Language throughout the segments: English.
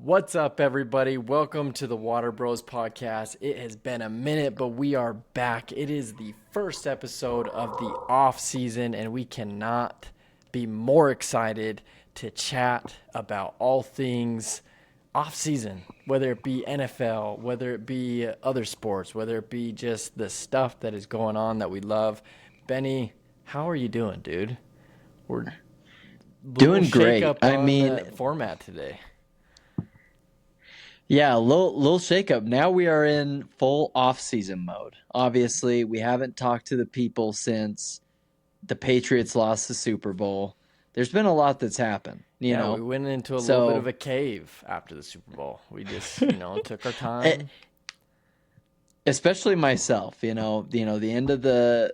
What's up, everybody? Welcome to the WaterBros podcast. It has been a minute, but we are back. It is the first episode of the off season, and we cannot be more excited to chat about all things off season, whether it be NFL, whether it be other sports, whether it be just the stuff that is going on that we love. Benny, how are you doing, dude? We're doing great. I mean, format today. Yeah, little shakeup. Now we are in full off-season mode. Obviously, we haven't talked to the people since the Patriots lost the Super Bowl. There's been a lot that's happened, you know. We went into a little bit of a cave after the Super Bowl. We just, took our time. Especially myself, the end of the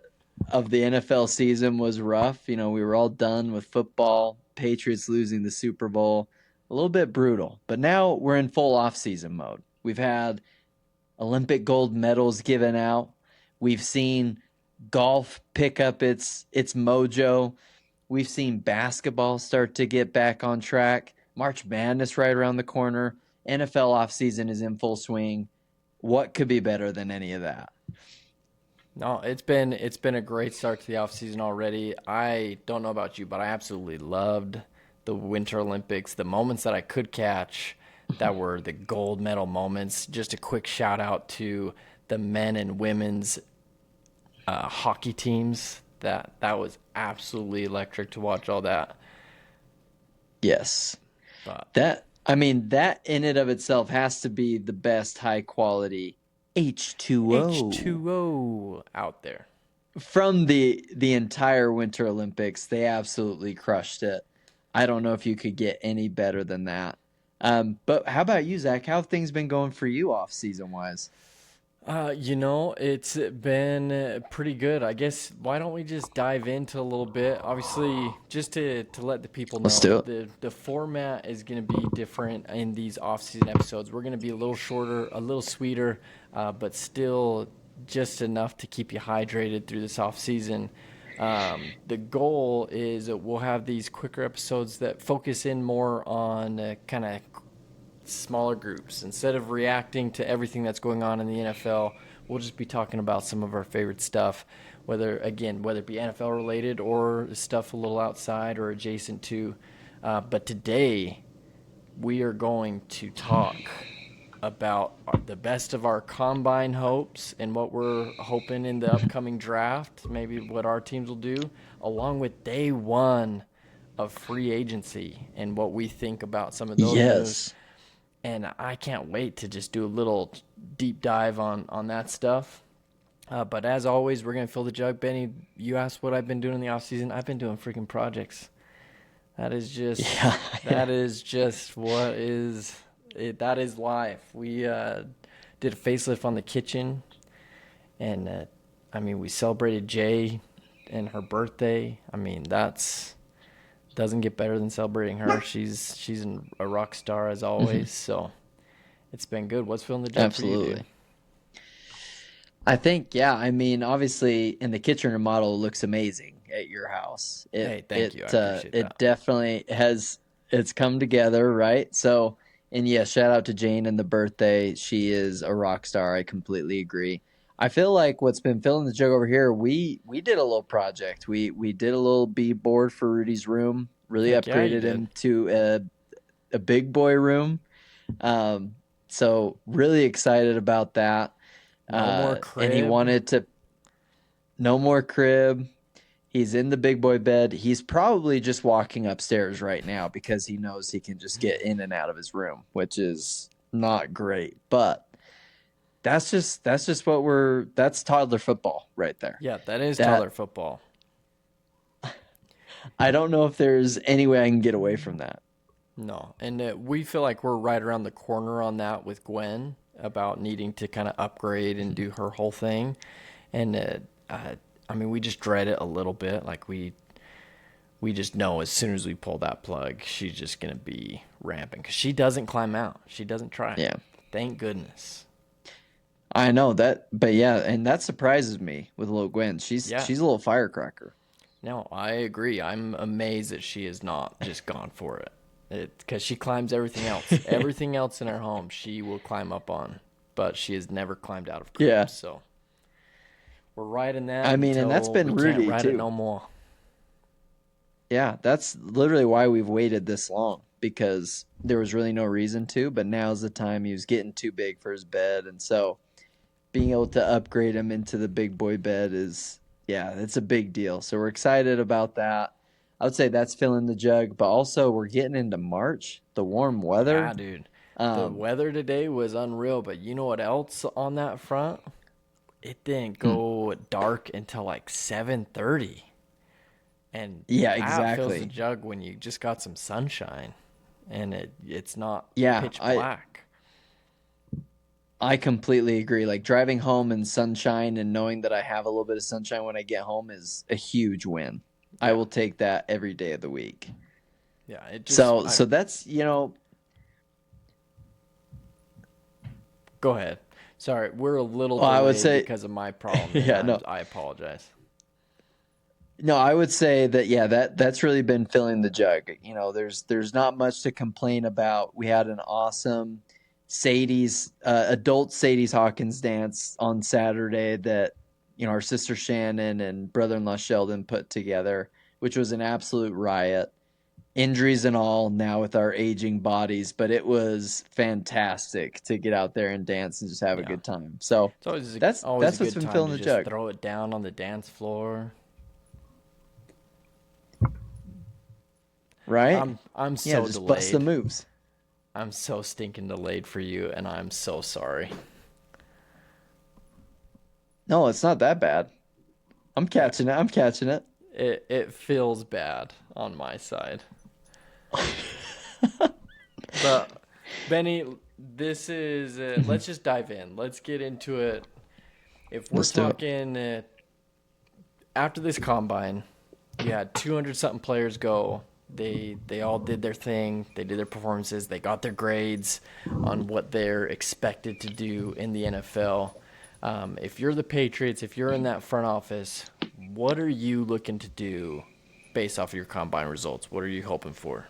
NFL season was rough. We were all done with football. Patriots losing the Super Bowl. A little bit brutal, but now we're in full off-season mode. We've had Olympic gold medals given out. We've seen golf pick up its mojo. We've seen basketball start to get back on track. March Madness right around the corner. NFL offseason is in full swing. What could be better than any of that? No, it's been a great start to the offseason already. I don't know about you, but I absolutely loved the Winter Olympics, the moments that I could catch that were the gold medal moments. Just a quick shout out to the men and women's hockey teams. That was absolutely electric to watch all that. Yes. That in and of itself has to be the best high quality H2O out there. From the entire Winter Olympics, they absolutely crushed it. I don't know if you could get any better than that. But how about you, Zach? How have things been going for you off-season wise? It's been pretty good. I guess why don't we just dive into a little bit? Obviously, just to let the people know, Let's do it. The format is going to be different in these off-season episodes. We're going to be a little shorter, a little sweeter, but still just enough to keep you hydrated through this off-season. The goal is that we'll have these quicker episodes that focus in more on kind of smaller groups. Instead of reacting to everything that's going on in the NFL, we'll just be talking about some of our favorite stuff, whether it be NFL related or stuff a little outside or adjacent to. But today we are going to talk about the best of our combine hopes and what we're hoping in the upcoming draft, maybe what our teams will do, along with day one of free agency and what we think about some of those moves. And I can't wait to just do a little deep dive on that stuff. But as always, we're going to fill the jug. Benny, you asked what I've been doing in the offseason. I've been doing freaking projects. That is just what is it. That is life. We did a facelift on the kitchen, and we celebrated Jay and her birthday. Doesn't get better than celebrating her. She's a rock star as always. So it's been good. What's filling the jug for you, dude? I think, obviously in the kitchen remodel, it looks amazing at your house. Thank you. I appreciate that. It definitely it's come together, right? So, and yeah, shout out to Jane and the birthday. She is a rock star. I completely agree. I feel like what's been filling the jug over here, we did a little project. We did a little B-board for Rudy's room, really upgraded him to a big boy room. So really excited about that. No more crib. And he wanted to no more crib. He's in the big boy bed. He's probably just walking upstairs right now because he knows he can just get in and out of his room, which is not great. But that's just what that's toddler football right there. Yeah, that is toddler football. I don't know if there's any way I can get away from that. No, and we feel like we're right around the corner on that with Gwen about needing to kind of upgrade and do her whole thing. And we just dread it a little bit. Like we just know as soon as we pull that plug, she's just going to be ramping because she doesn't climb out. She doesn't try. Yeah. Thank goodness. I know that, but yeah, and that surprises me with little Gwen. She's a little firecracker. No, I agree. I'm amazed that she has not just gone for it. Because she climbs everything else. Everything else in our home, she will climb up on. But she has never climbed out of cribs. Yeah. So we're riding that I mean, and that's until been we can't Rudy ride it too. no more. Yeah, that's literally why we've waited this long, because there was really no reason to, but now's the time. He was getting too big for his bed, and so being able to upgrade him into the big boy bed is, yeah, it's a big deal. So we're excited about that. I would say that's filling the jug, but also we're getting into March, the warm weather. Yeah, dude. The weather today was unreal, but you know what else on that front? It didn't go dark until like 7:30. And Yeah, that fills the exactly. jug when you just got some sunshine and it's not Yeah, pitch black. I completely agree. Like driving home in sunshine and knowing that I have a little bit of sunshine when I get home is a huge win. I Yeah. will take that every day of the week. Yeah, it just So that's, go ahead. Sorry, we're a little well, I would delayed say, because of my problem. yeah, And no, I apologize. no, I would say that, yeah, that's really been filling the jug. There's not much to complain about. We had an awesome adult Sadie's Hawkins dance on Saturday that, our sister Shannon and brother-in-law Sheldon put together, which was an absolute riot. Injuries and all now with our aging bodies, but it was fantastic to get out there and dance and just have a Yeah. good time. So It's always that's always a what's good been time filling to the just jug. throw it down on the dance floor. Right? I'm Yeah, so just bust the delayed. moves. I'm so stinking delayed for you, and I'm so sorry. No, it's not that bad. I'm catching it. I'm catching it. It feels bad on my side. But Benny, this is let's just dive in. Let's get into it. If we're Let's do it. talking after this combine, you had 200 something players go. They all did their thing. They did their performances. They got their grades on what they're expected to do in the NFL. If you're the Patriots, if you're in that front office, what are you looking to do based off of your combine results? What are you hoping for?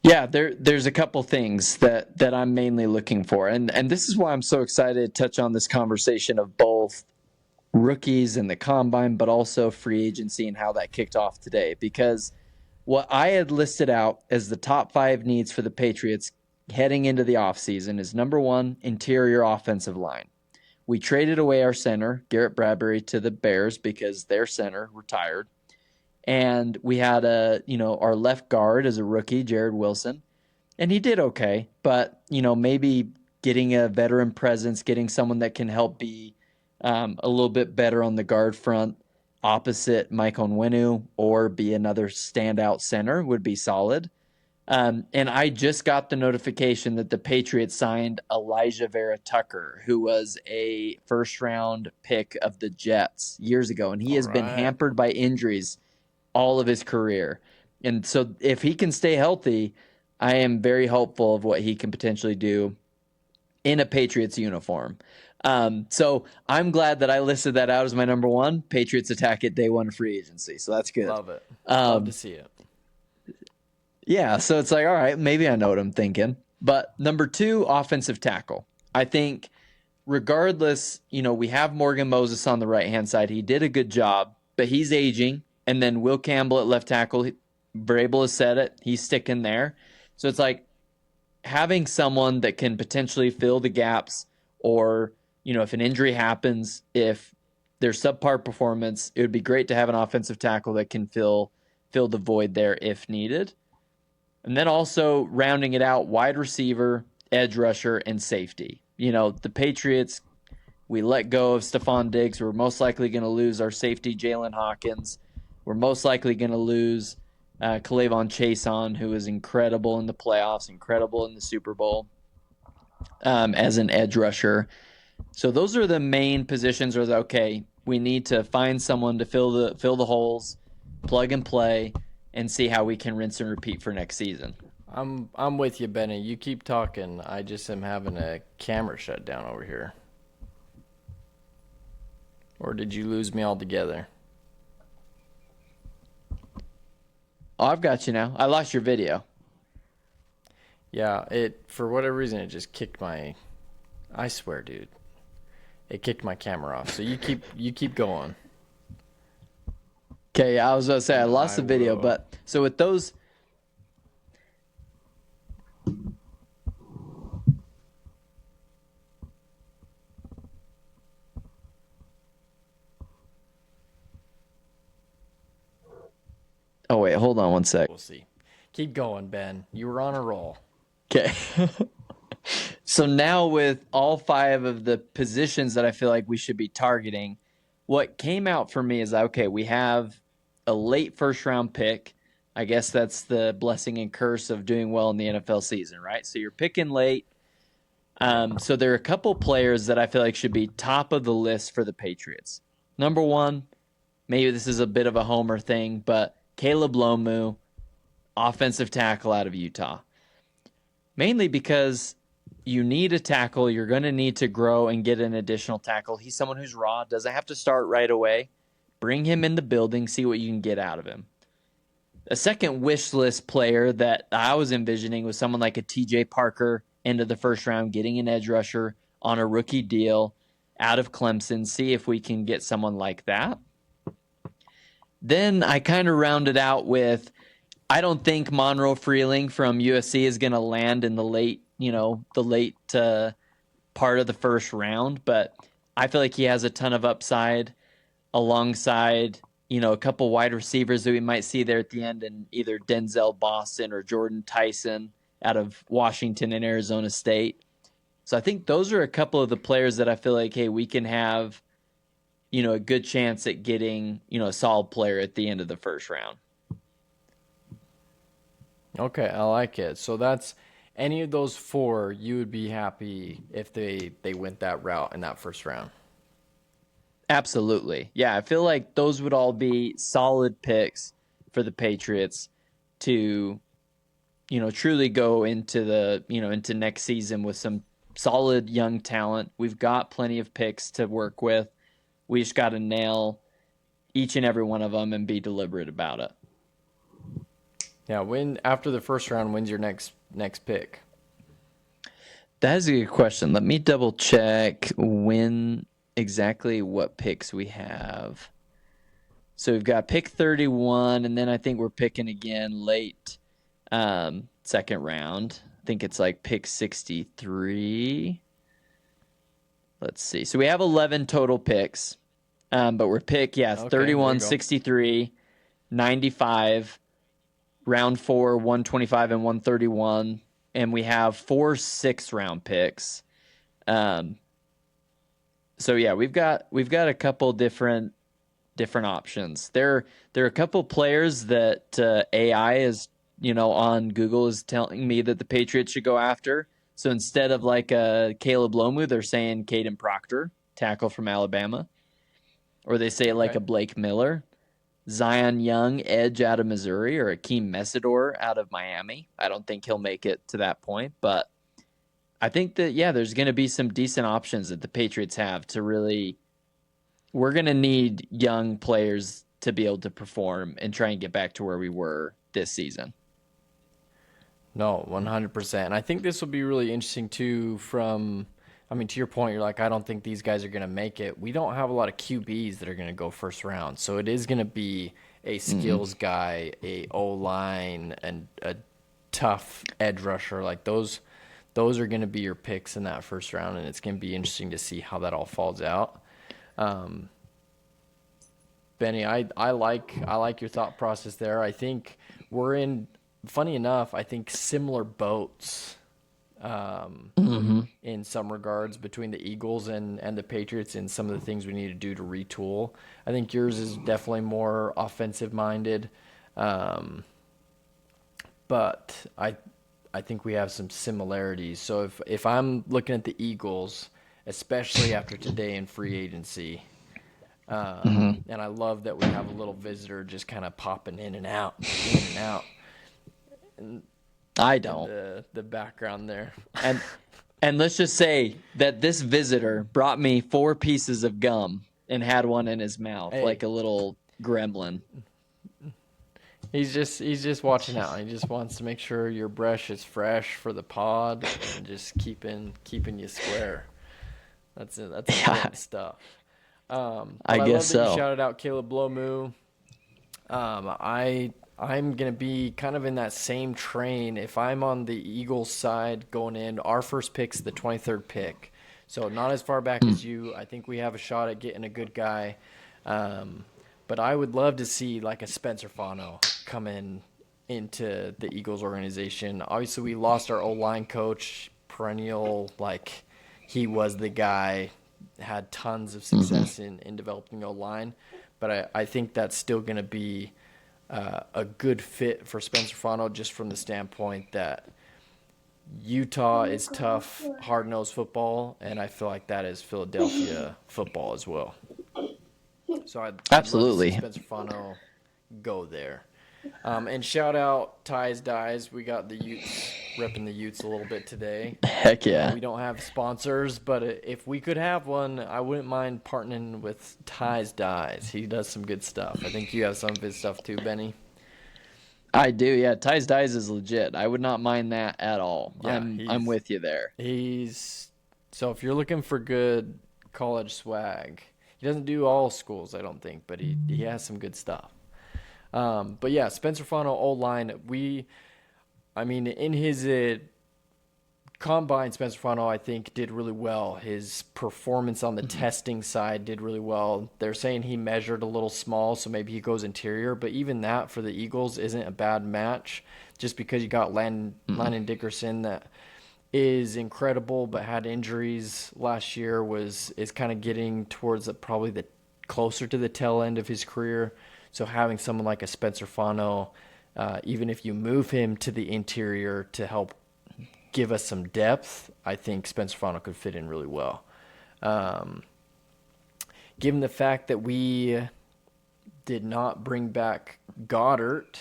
Yeah, there's a couple things that I'm mainly looking for. And this is why I'm so excited to touch on this conversation of both rookies and the combine, but also free agency and how that kicked off today. Because what I had listed out as the top 5 needs for the Patriots heading into the offseason is number 1, interior offensive line. We traded away our center, Garrett Bradbury, to the Bears because their center retired. And we had our left guard as a rookie, Jared Wilson, and he did okay. But, maybe getting a veteran presence, getting someone that can help be a little bit better on the guard front opposite Mike Onwenu or be another standout center would be solid. And I just got the notification that the Patriots signed Elijah Vera Tucker, who was a first-round pick of the Jets years ago, and he All has been right. hampered by injuries all of his career. And so if he can stay healthy, I am very hopeful of what he can potentially do in a Patriots uniform. So I'm glad that I listed that out as my number 1. Patriots attack it day 1 free agency. So that's good. Love it. Love to see it. Yeah, so it's like, all right, maybe I know what I'm thinking. But number 2, offensive tackle. I think regardless, we have Morgan Moses on the right-hand side. He did a good job, but he's aging. And then Will Campbell at left tackle, Vrabel has said it. He's sticking there. So it's like having someone that can potentially fill the gaps or, if an injury happens, if there's subpar performance, it would be great to have an offensive tackle that can fill the void there if needed. And then also rounding it out, wide receiver, edge rusher, and safety. The Patriots, we let go of Stephon Diggs. We're most likely going to lose our safety, Jalen Hawkins. We're most likely going to lose K'Lavon Chason, who is incredible in the playoffs, incredible in the Super Bowl as an edge rusher. So those are the main positions where, okay, we need to find someone to fill the holes, plug and play, and see how we can rinse and repeat for next season. I'm with you, Benny. You keep talking. I just am having a camera shut down over here. Or did you lose me altogether? Oh, I've got you now. I lost your video. Yeah, it for whatever reason it just kicked my. I swear, dude, it kicked my camera off. So you keep going. Okay, I was gonna say I And lost I the video, will. but so with those. Oh wait, hold on one sec. We'll see. Keep going, Ben. You were on a roll. Okay. So now with all 5 of the positions that I feel like we should be targeting, what came out for me is okay, we have a late first round pick. I guess that's the blessing and curse of doing well in the NFL season, right? So you're picking late. So there are a couple players that I feel like should be top of the list for the Patriots. Number 1, maybe this is a bit of a homer thing, but Caleb Lomu, offensive tackle out of Utah. Mainly because you need a tackle. You're going to need to grow and get an additional tackle. He's someone who's raw, doesn't have to start right away. Bring him in the building, see what you can get out of him. A second wish list player that I was envisioning was someone like a TJ Parker, end of the first round, getting an edge rusher on a rookie deal out of Clemson. See if we can get someone like that. Then I kind of rounded out with, I don't think Monroe Freeling from USC is going to land in the late part of the first round, but I feel like he has a ton of upside alongside, a couple wide receivers that we might see there at the end, in either Denzel Boston or Jordan Tyson out of Washington and Arizona State. So I think those are a couple of the players that I feel like, hey, we can have, a good chance at getting, a solid player at the end of the first round. Okay, I like it. So that's any of those 4, you would be happy if they went that route in that first round. Absolutely. Yeah, I feel like those would all be solid picks for the Patriots to, truly go into into next season with some solid young talent. We've got plenty of picks to work with. We just got to nail each and every one of them and be deliberate about it. Yeah, after the first round, when's your next pick? That is a good question. Let me double check when exactly what picks we have. So we've got pick 31, and then I think we're picking again late second round. I think it's like pick 63. Let's see. So we have 11 total picks, but we're pick, Okay, 31, 63, 95, round 4, 125, and 131. And we have 4 6-round picks. So yeah, we've got a couple different options. There are a couple players that AI is on Google is telling me that the Patriots should go after. So instead of like a Caleb Lomu, they're saying Caden Proctor, tackle from Alabama, or they say like a Blake Miller, Zion Young, edge out of Missouri, or Akeem Mesidor out of Miami. I don't think he'll make it to that point, but I think that, there's going to be some decent options that the Patriots have to really – we're going to need young players to be able to perform and try and get back to where we were this season. No, 100%. And I think this will be really interesting too to your point, you're like, I don't think these guys are going to make it. We don't have a lot of QBs that are going to go first round. So it is going to be a skills guy, a O-line, and a tough edge rusher. Like those are going to be your picks in that first round, and it's going to be interesting to see how that all falls out. Benny, I like your thought process there. I think we're in, funny enough, I think similar boats in some regards between the Eagles and the Patriots in some of the things we need to do to retool. I think yours is definitely more offensive minded, but I think we have some similarities. So if I'm looking at the Eagles, especially after today in free agency, and I love that we have a little visitor just kind of popping in and out. And I don't. The background there. And let's just say that this visitor brought me 4 pieces of gum and had one in his mouth like a little gremlin. He's just watching out. He just wants to make sure your brush is fresh for the pod and just keeping you square. That's it. That's important stuff. But I I guess love that you so. shouted out Caleb Lomu. I'm gonna be kind of in that same train. If I'm on the Eagles side going in, our first pick's the 23rd pick, so not as far back as you. I think we have a shot at getting a good guy. But I would love to see like a Spencer Fano come into the Eagles organization. Obviously, we lost our O-line coach, perennial, like he was the guy, had tons of success in developing O-line. But I think that's still going to be a good fit for Spencer Fano just from the standpoint that Utah is tough, hard-nosed football, and I feel like that is Philadelphia football as well. So I'd love to see Absolutely. Spencer Fano go there. And shout out Ties Dyes. We got the Utes repping the Utes a little bit today. Heck yeah. We don't have sponsors, but if we could have one, I wouldn't mind partnering with Ties Dyes. He does some good stuff. I think you have some of his stuff too, Benny. I do, yeah. Ties Dyes is legit. I would not mind that at all. Yeah, I'm with you there. So if you're looking for good college swag, he doesn't do all schools, I don't think, but he has some good stuff. But yeah, Spencer Fano O-line, in his combine, Spencer Fano, I think, did really well. His performance on the testing side did really well. They're saying he measured a little small, so maybe he goes interior, but even that for the Eagles isn't a bad match just because you got Landon Dickerson that is incredible but had injuries last year, is kind of getting towards probably the closer to the tail end of his career. So having someone like a Spencer Fano, even if you move him to the interior to help give us some depth, I think Spencer Fano could fit in really well. Given the fact that we did not bring back Goddard,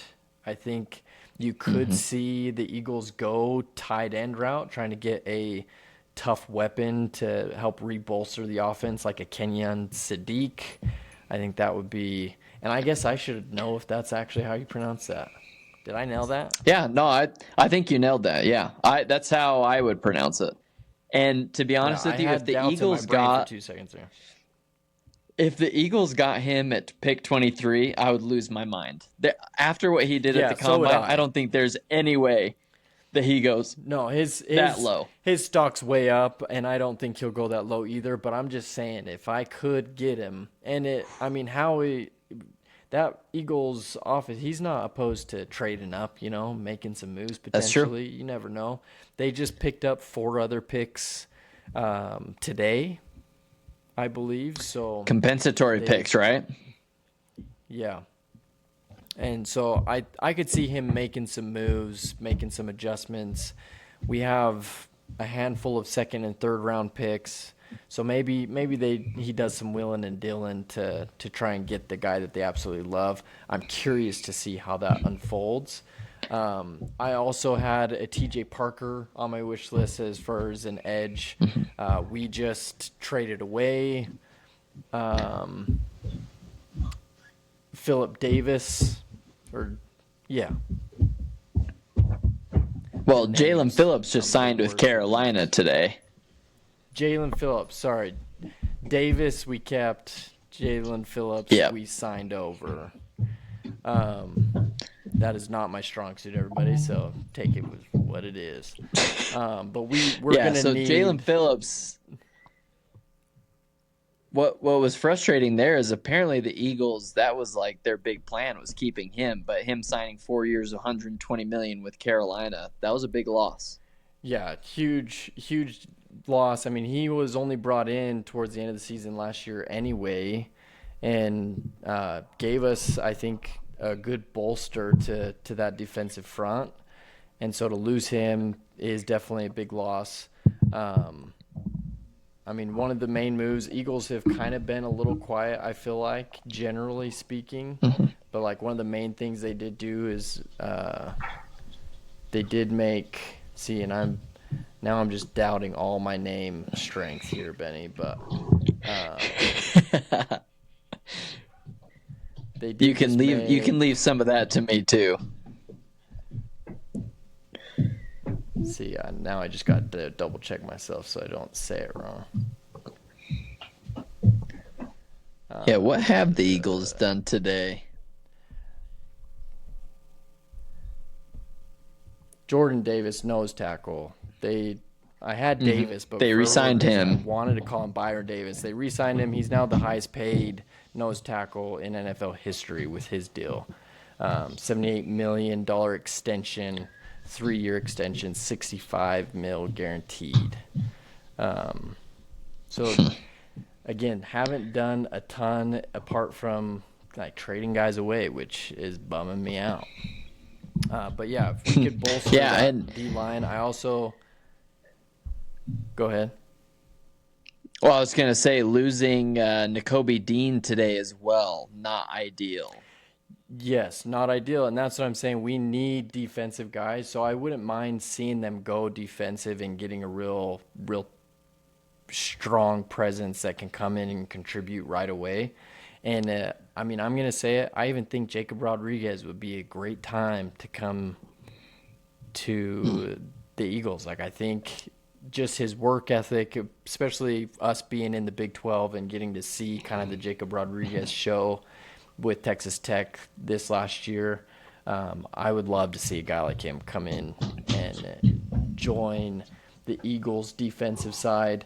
I think you could see the Eagles go tight end route, trying to get a tough weapon to help rebolster the offense, like a Kenyan Sadiq. I think that would be, and I guess I should know if that's actually how you pronounce that. Did I nail that? Yeah, no, I think you nailed that. Yeah, that's how I would pronounce it. And to be honest with you, if the Eagles got 2 seconds there. If the Eagles got him at pick 23, I would lose my mind. After what he did at the so would combine, I don't think there's any way that he goes that low. His stock's way up, and I don't think he'll go that low either. But I'm just saying, if I could get him, that Eagles office, he's not opposed to trading up, making some moves potentially. That's true. You never know. They just picked up 4 other picks today, I believe. So compensatory picks, right? Yeah. And so I could see him making some moves, making some adjustments. We have a handful of second and third round picks. So maybe he does some wheeling and dealing to try and get the guy that they absolutely love. I'm curious to see how that unfolds. I also had a TJ Parker on my wish list as far as an edge. We just traded away Philip Davis. Well, Jalen Phillips just signed with Carolina today. Jalen Phillips, sorry. Davis we kept. Jalen Phillips we signed over. That is not my strong suit, everybody, so take it with what it is. But we're going to need... Jalen Phillips... What was frustrating there is apparently the Eagles, that was like their big plan, was keeping him, but him signing 4 years, $120 million with Carolina, that was a big loss. Yeah, huge loss. I mean, he was only brought in towards the end of the season last year anyway, and gave us, I think, a good bolster to that defensive front. And so to lose him is definitely a big loss. One of the main moves, Eagles have kind of been a little quiet, I feel like, generally speaking. But, like, one of the main things they did do is they did make – see, and I'm just doubting all my name strength here, Benny. But they did You can just leave. You make- can leave some of that to me too. See, now I just got to double check myself so I don't say it wrong. Yeah, what have the Eagles done today? Jordan Davis, nose tackle. I had Davis, but They for re-signed whatever reason, him. I wanted to call him Byron Davis. They re-signed him. He's now the highest paid nose tackle in NFL history with his deal. $78 million extension, 3-year extension, $65 million guaranteed. So again, haven't done a ton apart from like trading guys away, which is bumming me out. But yeah, if we could bolster that D-line, I also go ahead. Well, I was gonna say losing Nakobe Dean today as well, not ideal. Yes, not ideal, and that's what I'm saying. We need defensive guys, so I wouldn't mind seeing them go defensive and getting a real strong presence that can come in and contribute right away. And I mean, I'm gonna say it. I even think Jacob Rodriguez would be a great time to come to the Eagles. Like, I think just his work ethic, especially us being in the Big 12 and getting to see kind of the Jacob Rodriguez show with Texas Tech this last year, I would love to see a guy like him come in and join the Eagles' defensive side.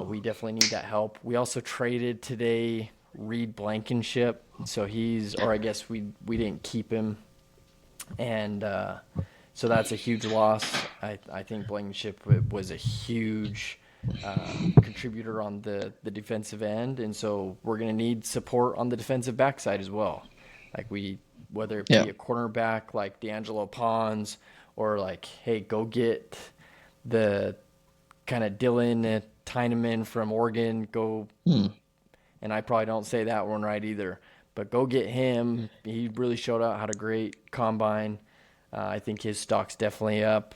We definitely need that help. We also traded today Reed Blankenship, so I guess we didn't keep him, and so that's a huge loss. I think Blankenship was a huge contributor on the defensive end, and so we're going to need support on the defensive backside as well. Like whether it be a cornerback like D'Angelo Pons, or like, hey, go get the kind of Dylan Tyneman from Oregon, and I probably don't say that one right either, but go get him. He really showed out, had a great combine. I think his stock's definitely up,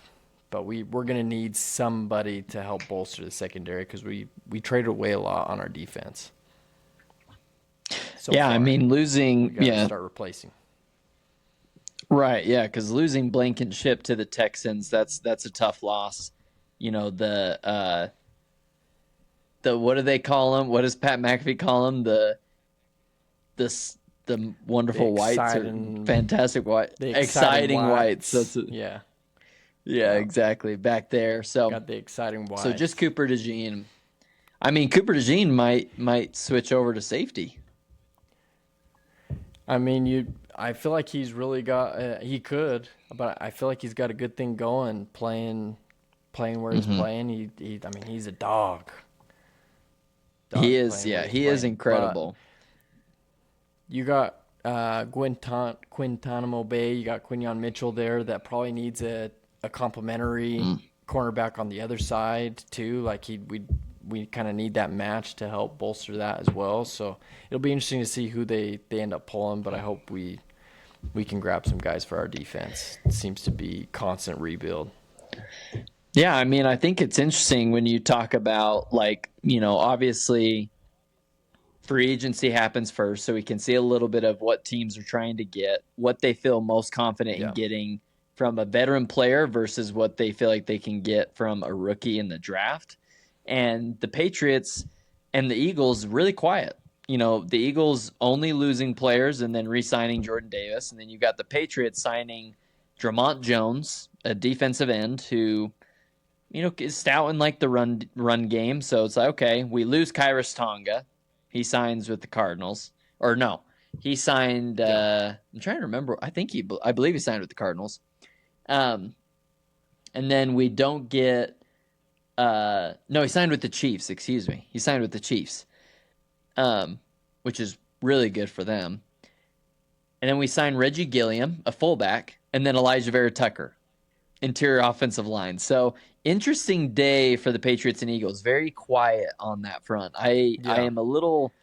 but we're going to need somebody to help bolster the secondary because we traded away a lot on our defense. I mean, losing, we got to start replacing. Right, yeah, because losing Blankenship to the Texans, that's a tough loss. You know, the what do they call him? What does Pat McAfee call him? The wonderful whites or fantastic white, exciting whites. That's it. Yeah, exactly. Back there, so got the exciting whites. So just Cooper DeJean. I mean, Cooper DeJean might switch over to safety. I mean, I feel like he's really got. He could, but I feel like he's got a good thing going. Playing where he's playing. I mean, he's a dog. He is. Yeah, he is incredible. But you got Guantanamo Bay. You got Quinyon Mitchell there. That probably needs a complimentary cornerback on the other side too. Like we kind of need that match to help bolster that as well. So it'll be interesting to see who they end up pulling, but I hope we can grab some guys for our defense. It seems to be constant rebuild. Yeah, I mean, I think it's interesting when you talk about, like, you know, obviously free agency happens first, so we can see a little bit of what teams are trying to get, what they feel most confident in getting from a veteran player versus what they feel like they can get from a rookie in the draft. And the Patriots and the Eagles really quiet. You know, the Eagles only losing players and then re-signing Jordan Davis. And then you got the Patriots signing Dramont Jones, a defensive end who, you know, is stout in like the run game. So it's like, okay, we lose Kyrus Tonga. He signs with the Cardinals. Or no, he signed, I'm trying to remember. I believe he signed with the Cardinals. And then we don't get, no, he signed with the Chiefs, excuse me. He signed with the Chiefs, which is really good for them. And then we signed Reggie Gilliam, a fullback, and then Elijah Vera Tucker, interior offensive line. So interesting day for the Patriots and Eagles. Very quiet on that front. I am a little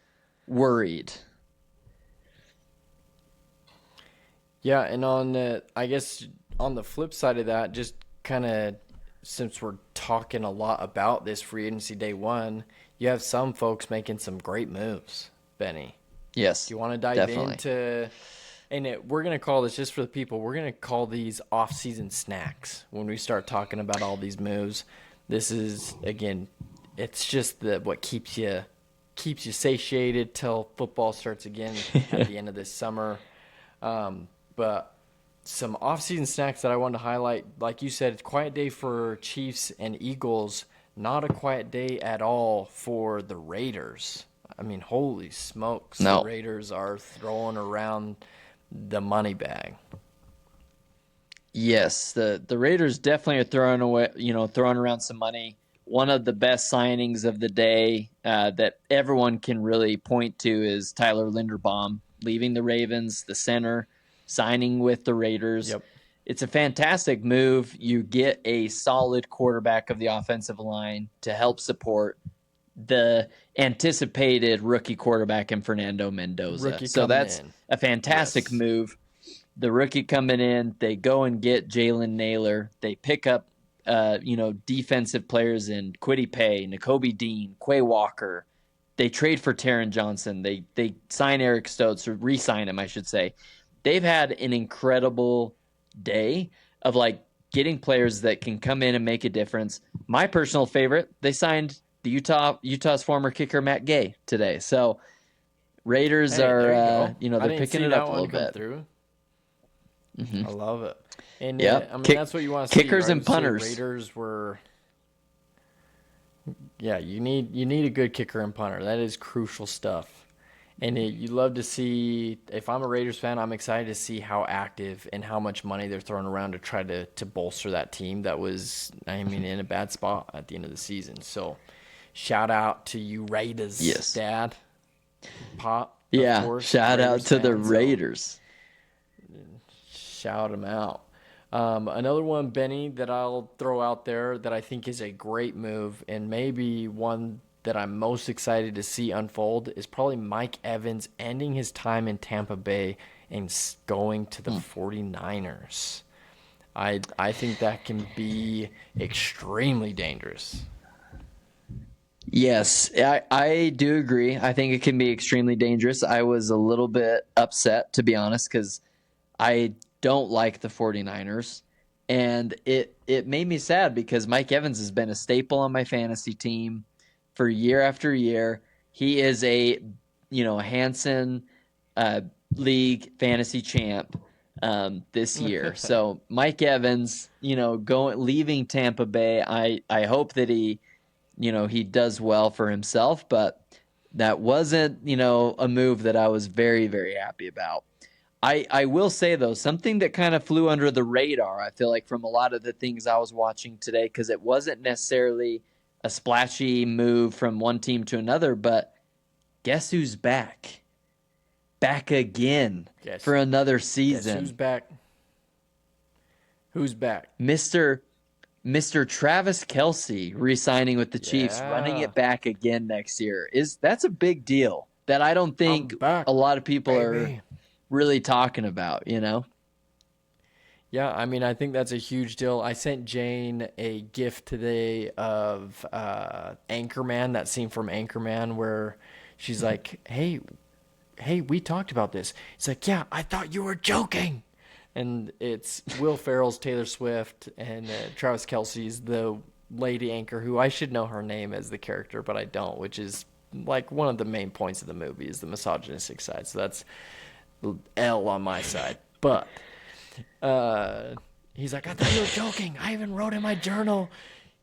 worried. Yeah, and I guess on the flip side of that, just kind of since we're talking a lot about this free agency day one, you have some folks making some great moves, Benny. Yes. Do you want to dive Definitely. into, and we're going to call this, just for the people, we're going to call these off-season snacks when we start talking about all these moves. This is, again, it's just what keeps you satiated till football starts again at the end of this summer. But some off-season snacks that I wanted to highlight, like you said, it's a quiet day for Chiefs and Eagles, not a quiet day at all for the Raiders. I mean, holy smokes, the No. Raiders are throwing around the money bag. Yes, the Raiders definitely are throwing around some money. One of the best signings of the day that everyone can really point to is Tyler Linderbaum leaving the Ravens, the center, signing with the Raiders. Yep. It's a fantastic move. You get a solid quarterback of the offensive line to help support the anticipated rookie quarterback in Fernando Mendoza. Rookie So coming that's in. a fantastic Yes. move. The rookie coming in, they go and get Jalen Naylor. They pick up, defensive players in Kwity Paye, Nakobe Dean, Quay Walker. They trade for Taron Johnson. They sign Eric Stokes, or re-sign him, I should say. They've had an incredible day of getting players that can come in and make a difference. My personal favorite, they signed the Utah's former kicker Matt Gay today. So Raiders Hey, there are, you go. I they're didn't picking see it that up a one little come bit. through. Mm-hmm. I love it. And Yep. I mean, that's what you want to see. Kickers right? and punters. Raiders were. Yeah, you need a good kicker and punter. That is crucial stuff. And you love to see, if I'm a Raiders fan, I'm excited to see how active and how much money they're throwing around to try to bolster that team that was, I mean, in a bad spot at the end of the season. So shout out to you Raiders, Yes. Dad, Pop, Yeah, of course. shout out Raiders to the fan, so Raiders. shout them out. Another one, Benny, that I'll throw out there that I think is a great move and maybe one that I'm most excited to see unfold is probably Mike Evans ending his time in Tampa Bay and going to the 49ers. I think that can be extremely dangerous. Yes, I do agree. I think it can be extremely dangerous. I was a little bit upset, to be honest, because I don't like the 49ers. And it made me sad because Mike Evans has been a staple on my fantasy team for year after year. He is a Hansen League fantasy champ this year. So Mike Evans, leaving Tampa Bay, I hope that he does well for himself, but that wasn't, a move that I was very, very happy about. I will say, though, something that kind of flew under the radar, I feel like, from a lot of the things I was watching today, because it wasn't necessarily a splashy move from one team to another, but guess who's back? Back again for another season. Guess who's back? Who's back? Mr. Travis Kelce re-signing with the Chiefs, running it back again next year. That's a big deal that I don't think back, a lot of people baby. are really talking about, Yeah, I mean, I think that's a huge deal. I sent Jane a gift today of Anchorman, that scene from Anchorman where she's like, hey, we talked about this. He's like, yeah, I thought you were joking. And it's Will Ferrell's Taylor Swift and Travis Kelce's the lady anchor, who I should know her name as the character, but I don't, which is like one of the main points of the movie is the misogynistic side. So that's L on my side. But he's like, I thought you were joking. I even wrote in my journal.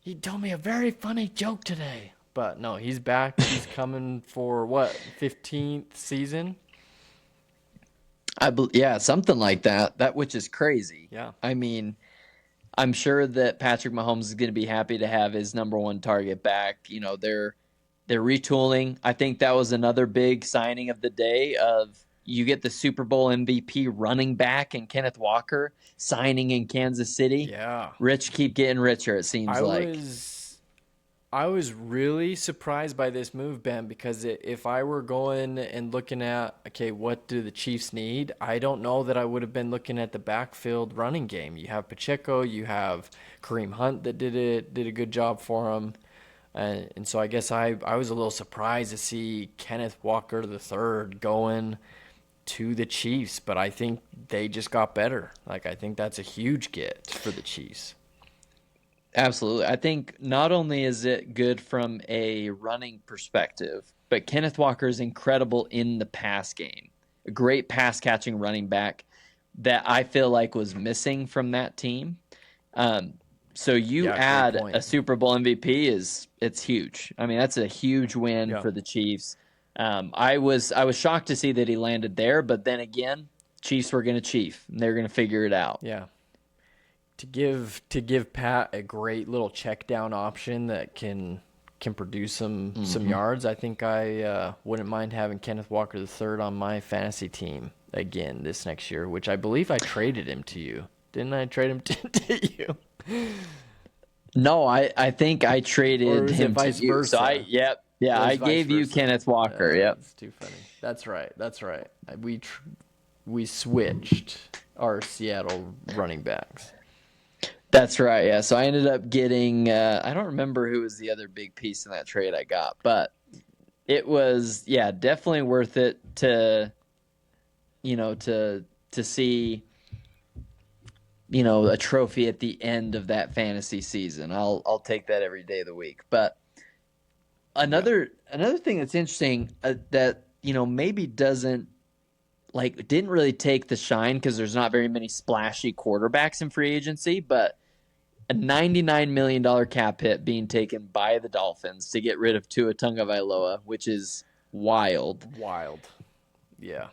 He told me a very funny joke today. But no, he's back. He's coming for what, 15th season? Yeah, something like that. That, which is crazy. Yeah. I mean, I'm sure that Patrick Mahomes is going to be happy to have his number one target back. They're retooling. I think that was another big signing of the day. You get the Super Bowl MVP running back and Kenneth Walker signing in Kansas City. Yeah. Rich keep getting richer, it seems like. I was really surprised by this move, Ben, because if I were going and looking at, okay, what do the Chiefs need? I don't know that I would have been looking at the backfield running game. You have Pacheco, you have Kareem Hunt that did a good job for him. And so I guess I was a little surprised to see Kenneth Walker III going to the Chiefs, but I think they just got better. Like, I think that's a huge get for the Chiefs. Absolutely. I think not only is it good from a running perspective, but Kenneth Walker is incredible in the pass game. A great pass catching running back that I feel like was missing from that team. So you Yeah, great add point. a Super Bowl MVP it's huge. I mean, that's a huge win Yeah. for the Chiefs. I was shocked to see that he landed there, but then again, Chiefs were going to chief, and they're going to figure it out. Yeah. To give Pat a great little check down option that can produce some yards, I think I wouldn't mind having Kenneth Walker III on my fantasy team again this next year, which I believe I traded him to you. Didn't I trade him to you? No, I think I Or traded was it him to vice you. So versa? It was I vice gave you versa. Kenneth Walker. Yep. That's too funny. That's right. That's right. We switched our Seattle running backs. That's right. Yeah. So I ended up getting I don't remember who was the other big piece in that trade I got, but it was definitely worth it to to see a trophy at the end of that fantasy season. I'll take that every day of the week. But another thing that's interesting that maybe didn't really take the shine because there's not very many splashy quarterbacks in free agency, but a $99 million cap hit being taken by the Dolphins to get rid of Tua Tagovailoa, which is wild. Wild. Yeah.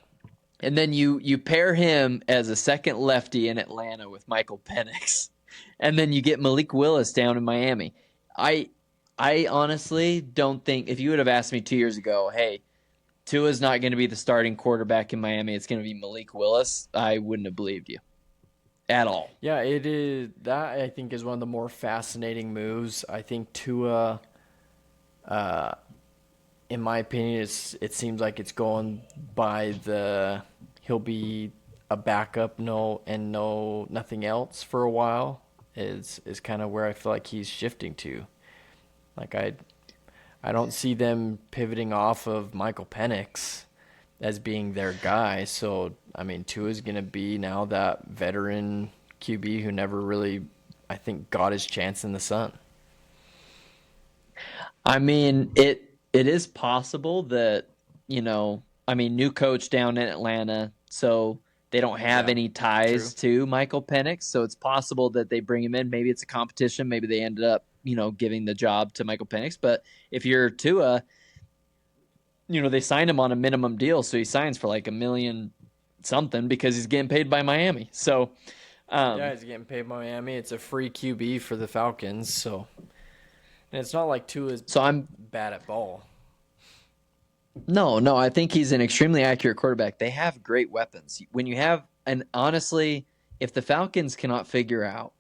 And then you pair him as a second lefty in Atlanta with Michael Penix, and then you get Malik Willis down in Miami. I honestly don't think, if you would have asked me 2 years ago, hey, Tua's not going to be the starting quarterback in Miami, it's going to be Malik Willis, I wouldn't have believed you at all. Yeah, it is. That I think is one of the more fascinating moves. I think Tua, in my opinion, it seems like it's going by he'll be a backup, nothing else for a while. Is kind of where I feel like he's shifting to. Like I don't see them pivoting off of Michael Penix as being their guy. So, I mean, Tua's going to be now that veteran QB who never really, I think, got his chance in the sun. I mean, it is possible that, new coach down in Atlanta, so they don't have any ties to Michael Penix. So it's possible that they bring him in. Maybe it's a competition. Maybe they ended up, giving the job to Michael Penix. But if you're Tua, they signed him on a minimum deal. So he signs for like $1 million something because he's getting paid by Miami. So, he's getting paid by Miami. It's a free QB for the Falcons. So, and it's not like Tua's bad at ball. No, I think he's an extremely accurate quarterback. They have great weapons. When you have, and honestly, if the Falcons cannot figure out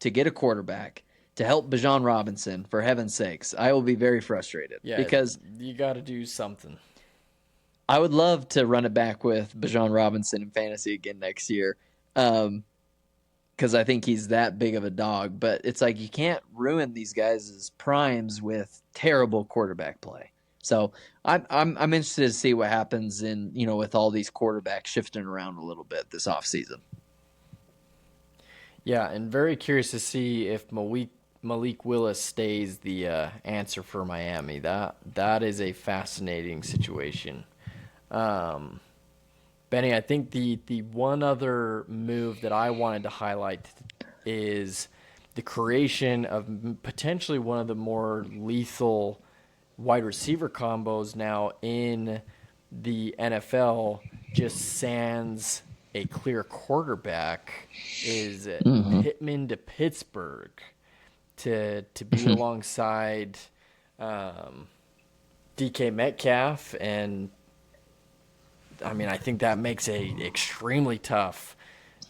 to get a quarterback to help Bijan Robinson, for heaven's sakes, I will be very frustrated. Yeah, because you got to do something. I would love to run it back with Bijan Robinson in fantasy again next year, because I think he's that big of a dog. But it's like you can't ruin these guys' primes with terrible quarterback play. So I'm interested to see what happens with all these quarterbacks shifting around a little bit this offseason. Yeah, and very curious to see if Malik Willis stays the answer for Miami. That is a fascinating situation. Benny, I think the one other move that I wanted to highlight is the creation of potentially one of the more lethal wide receiver combos now in the NFL, just sans a clear quarterback, is Pittman to Pittsburgh to be alongside DK Metcalf. And I mean, I think that makes a extremely tough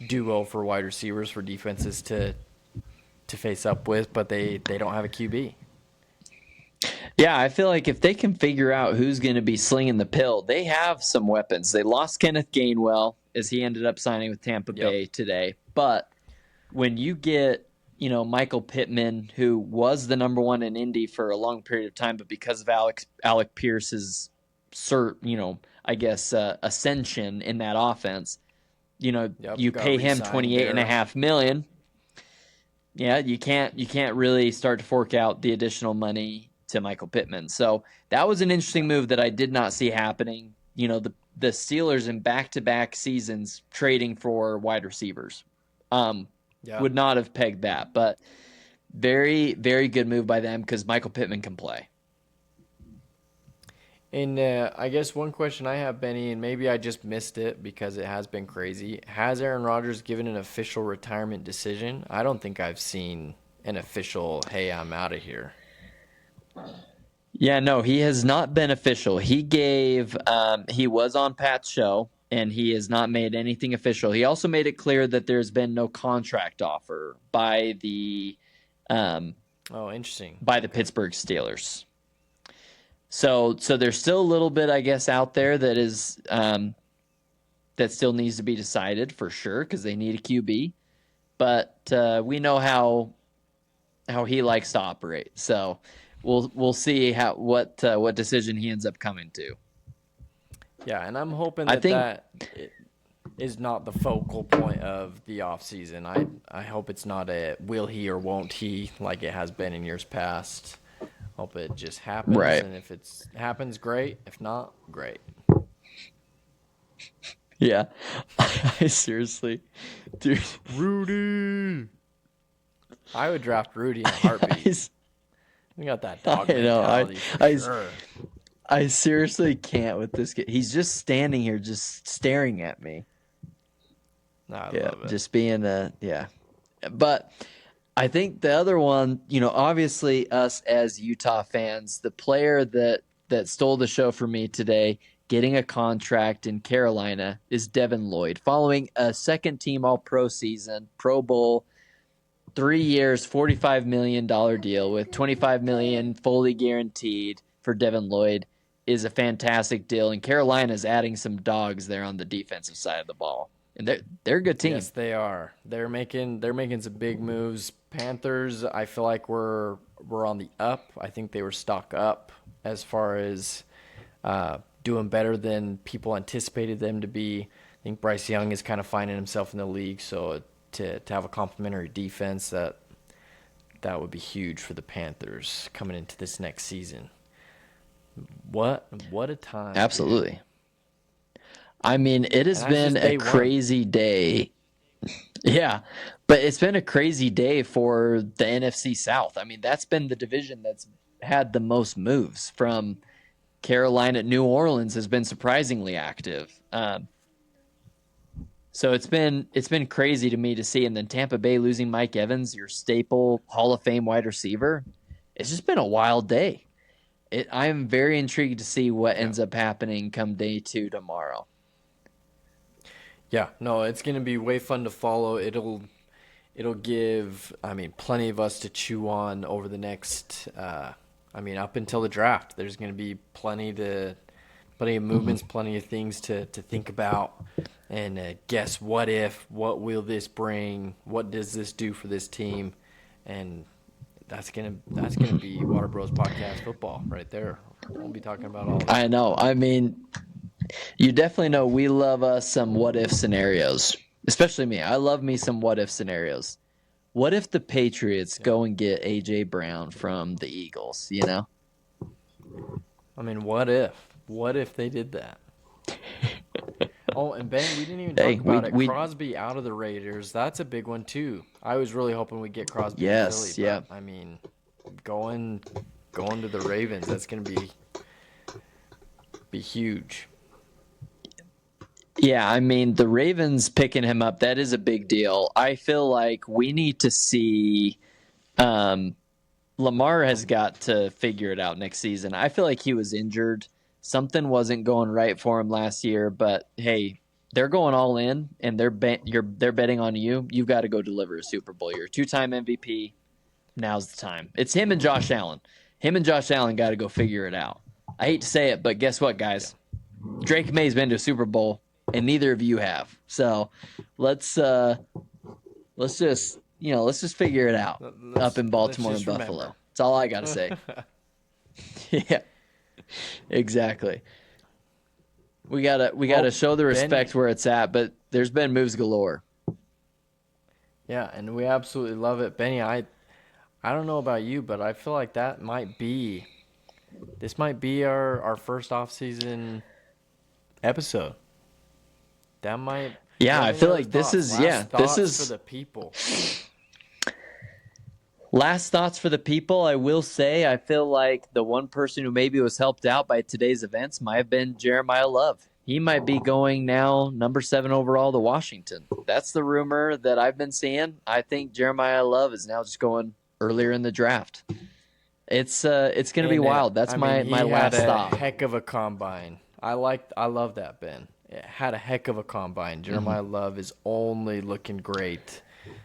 duo for wide receivers for defenses to face up with, but they don't have a QB. Yeah, I feel like if they can figure out who's going to be slinging the pill, they have some weapons. They lost Kenneth Gainwell as he ended up signing with Tampa Bay today. But when you get, Michael Pittman, who was the number one in Indy for a long period of time, but because of Alec Pierce's ascension in that offense, you pay him $28.5 million. Yeah, you can't really start to fork out the additional money to Michael Pittman. So that was an interesting move that I did not see happening. The Steelers in back-to-back seasons trading for wide receivers. Would not have pegged that, but very, very good move by them because Michael Pittman can play. And I guess one question I have, Benny, and maybe I just missed it because it has been crazy. Has Aaron Rodgers given an official retirement decision? I don't think I've seen an official, hey, I'm out of here. Yeah, no, he has not been official. He was on Pat's show, and he has not made anything official. He also made it clear that there's been no contract offer by the interesting. By the Pittsburgh Steelers. So there's still a little bit, I guess, out there that is that still needs to be decided for sure because they need a QB. But we know how he likes to operate. So we'll see what decision he ends up coming to. Yeah, and I'm hoping that is not the focal point of the offseason. I hope it's not a will he or won't he like it has been in years past. Hope it just happens, right. And if it happens, great. If not, great. Yeah, I seriously, dude. Rudy. I would draft Rudy in a heartbeat. We got that dog mentality. Sure. I seriously can't with this kid. He's just standing here, just staring at me. I love it. Just being But I think the other one, obviously us as Utah fans, the player that stole the show for me today, getting a contract in Carolina, is Devin Lloyd, following a second-team All-Pro season, Pro Bowl, 3 years, $45 million deal with $25 million fully guaranteed for Devin Lloyd is a fantastic deal. And Carolina's adding some dogs there on the defensive side of the ball. And they're a good team. Yes, they are. They're making some big moves. Panthers, I feel like we're on the up. I think they were stock up as far as doing better than people anticipated them to be. I think Bryce Young is kind of finding himself in the league, so to have a complimentary defense that would be huge for the Panthers coming into this next season. What a time. Absolutely. Dude. I mean, it has been a crazy day. Yeah, but it's been a crazy day for the NFC South. I mean, that's been the division that's had the most moves. From Carolina, New Orleans has been surprisingly active. So it's been crazy to me to see. And then Tampa Bay losing Mike Evans, your staple Hall of Fame wide receiver. It's just been a wild day. I am very intrigued to see what ends up happening come day 2 tomorrow. Yeah, no, it's going to be way fun to follow. It'll give, plenty of us to chew on over the next, up until the draft. There's going to be plenty of movements, plenty of things to think about and guess what will this bring, what does this do for this team, and that's gonna be WaterBros podcast football right there. We'll be talking about all that. I know. I mean, you definitely know we love us some what-if scenarios, especially me. I love me some what-if scenarios. What if the Patriots go and get A.J. Brown from the Eagles, I mean, what if? What if they did that? Oh, and Ben, we didn't even talk about it. Crosby out of the Raiders. That's a big one, too. I was really hoping we'd get Crosby to Philly. Yeah. I mean, going to the Ravens, that's going to be huge. Yeah, I mean, the Ravens picking him up, that is a big deal. I feel like we need to see Lamar has got to figure it out next season. I feel like he was injured. Something wasn't going right for him last year, but hey, they're going all in, and they're betting on you. You've got to go deliver a Super Bowl. You're a 2-time MVP. Now's the time. It's him and Josh Allen. Him and Josh Allen got to go figure it out. I hate to say it, but guess what, guys? Drake May's been to a Super Bowl, and neither of you have. So let's just let's just figure it out up in Baltimore and remember. Buffalo. That's all I got to say. Yeah, exactly. We gotta show the respect where it's at, but there's been moves galore. Yeah, and we absolutely love it. Benny, I don't know about you, but I feel like this might be our first off-season episode. That might. Yeah, I feel like this is for the people. Last thoughts for the people. I will say, I feel like the one person who maybe was helped out by today's events might have been Jeremiah Love. He might be going now number 7 overall to Washington. That's the rumor that I've been seeing. I think Jeremiah Love is now just going earlier in the draft. It's going to be wild. That's my last thought. Heck of a combine. I love that, Ben. It had a heck of a combine. Jeremiah Love is only looking great.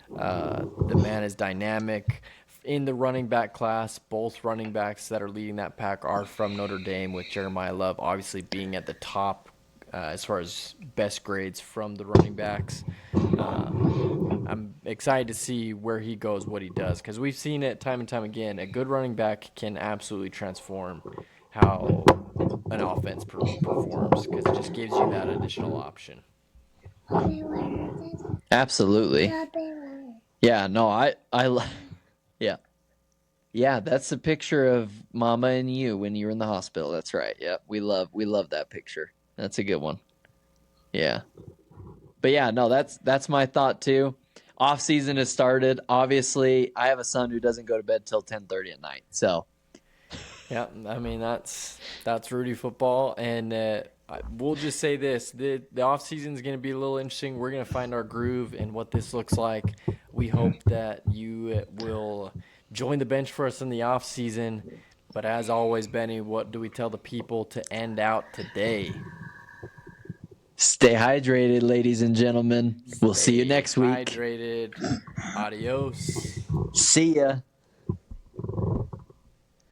The man is dynamic. In the running back class, both running backs that are leading that pack are from Notre Dame, with Jeremiah Love obviously being at the top as far as best grades from the running backs. I'm excited to see where he goes, what he does, because we've seen it time and time again. A good running back can absolutely transform how an offense performs, because it just gives you that additional option. Absolutely. Yeah, no, yeah, that's a picture of Mama and you when you were in the hospital. That's right. Yeah, we love that picture. That's a good one. Yeah. But yeah, no, that's my thought too. Off season has started. Obviously, I have a son who doesn't go to bed till 10:30 at night. So, yeah, I mean that's Rudy football, and we'll just say this: the off season is going to be a little interesting. We're going to find our groove and what this looks like. We hope that you will join the bench for us in the off season. But as always, Benny, what do we tell the people to end out today? Stay hydrated, ladies and gentlemen. We'll see you next week. Hydrated. Adios. See ya.